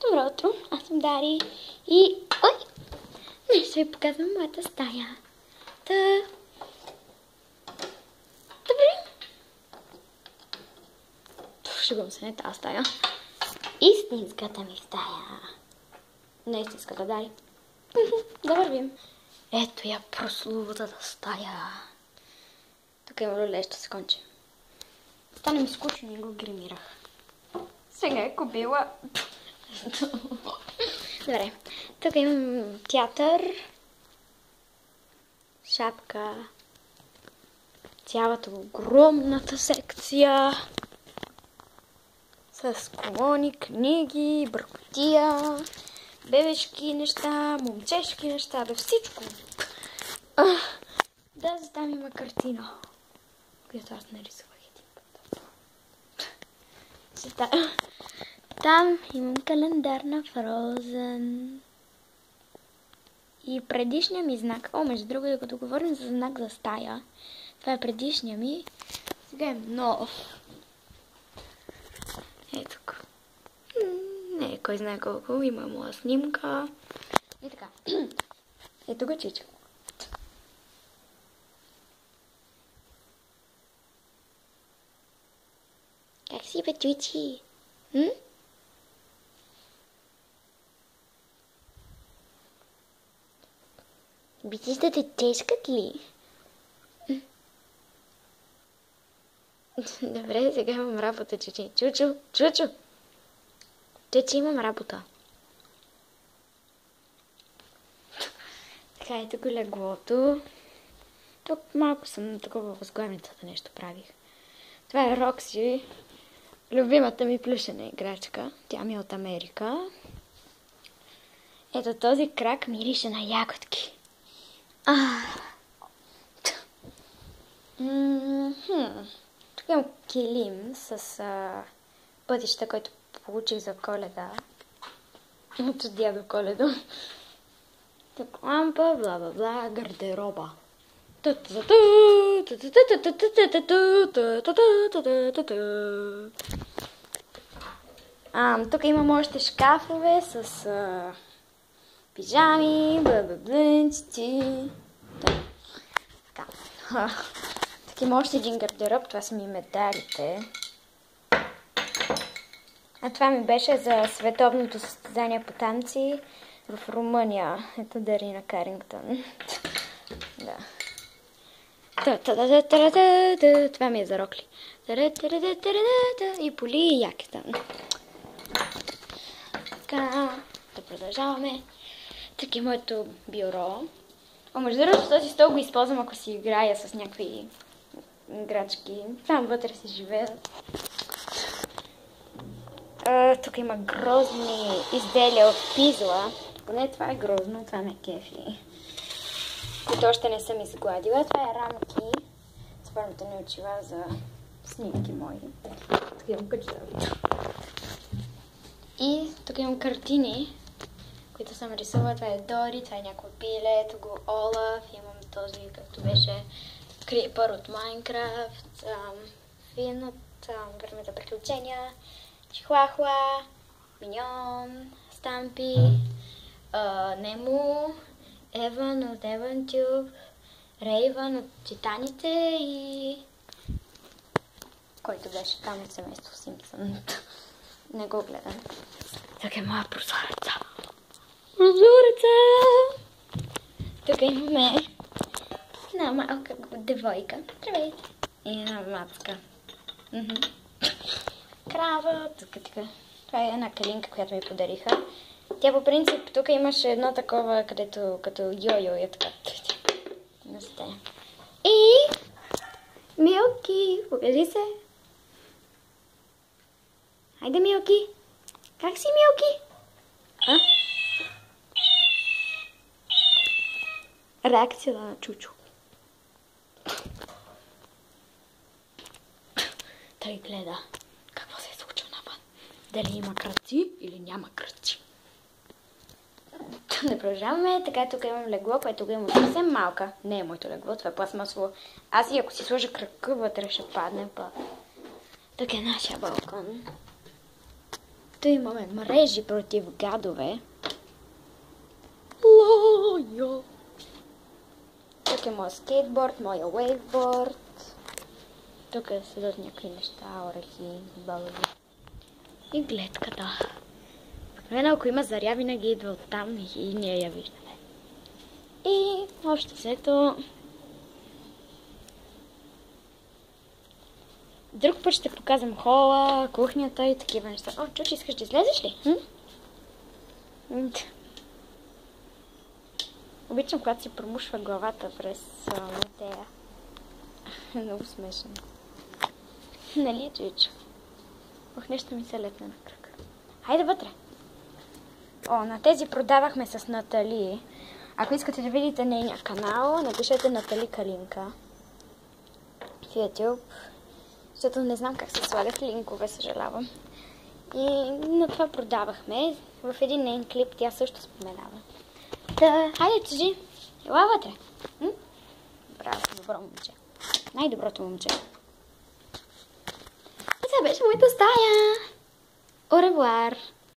Добро утро, аз съм Дари и... Ой! Днес ще ви показвам моята стая. Добре. Шегувам се, не тази стая. Истинската ми стая. Не истинската, Дари. Да вървим. Ето я прословутата стая. Тук има люлещо се конче. Стана ми скучно и го гримирах. Сега е кобила. Добре. Тук имам театър. Шапка. Цялата огромната секция. С колони, книги, бъркотия, бебешки неща, момчешки неща, да всичко. Да, за там има картина, която аз нарисувах един път. Там имам календар на Фрозен. И предишния ми знак, между другото, като говорим за знак за стая, това е предишния ми, сега е нов. Ето тук. Не, кой знае колко, има моя снимка. И така. Ето го Чичо. Как си, бе, Чичи? Битиш да те тежкат ли? Добре, сега имам работа, Чучи. Чучо! Чучи, имам работа. Така, ето го леглото. Тук малко съм такова възглавницата нещо правих. Това е Рокси, любимата ми плюшена играчка. Тя ми е от Америка. Ето този крак мирише на ягодки. Тук имам килим с пътища, който получих за Коледа. От дядо Коледо. Тук лампа, бла-бла-бла, гардероба. Тук имам още шкафове с пижами, бла-бла-блънчици. Така. Тук има още един гардероб, това са ми медалите. А това ми беше за световното състезание по танци в Румъния. Ето Дарина Карингтън. Да. Това ми е за рокли. И поли и якитън. Така, да продължаваме. Тук е моето бюро. Между другото, този стол го използвам, ако си играя с някакви играчки. Там вътре си живеят. Тук има грозни изделия от пизла. Поне това е грозно, това ме кефи. Които още не съм изгладила. Това е рамки с формата на очила за снимки мои. Тук имам качество. И тук имам картини, които съм рисувала. Това е Дори, това е някой пиле, тук го Олаф, имам този, както беше Крипър от Майнкрафт, Фин от Времето приключения, Чихуахуа, Миньон, Стампи, Немо, Еван от Евантюб, Рейвън от Титаните и... който беше там от семейство Симпсън. Не го гледам. Тук е моя прозореца. Прозореца! Тук имаме една малка девойка. Здравейте! И една мацка. Крава. Тук. Това е една калинка, която ми подариха. Тя по принцип, тук имаше едно такова, където като йо-йо е така. И... Милки! Покажи се! Хайде, Милки! Как си, Милки? Реакцията на Чучо. Той гледа какво се е случило навън. Дали има кръци или няма кръци. Не продължаваме. Така, тук имам легло, което го има съвсем малка. Не е моето легло, това е пластмасово. Аз и ако си сложа кръка, вътре ще падне. Тук е нашия балкон. Тук имаме мрежи против гадове. Лойо! Тук е моят скейтборд, моя вейвборд. Тук седат някакви неща, орехи, бълги. И гледката. Обикновено, ако има заря, винаги идва оттам и ние я виждаме. И общо взето... Друг път ще показвам хола, кухнята и такива неща. О, Чучи, искаш да излезеш ли? Обичам, когато си промушва главата през матея. Много смешно. Нали, Чучо? Ох, нещо ми се лепне на кръг. Хайде вътре! О, на тези продавахме с Натали. Ако искате да видите нейния канал, напишете Натали Калинка в YouTube. Защото не знам как се слагат линкове, съжалявам. И на това продавахме. В един нейн клип тя също споменава. Та, хайде, Чужи, ела вътре. Браво, добро момче. Най-доброто момче. И това беше моята стая. Au revoir!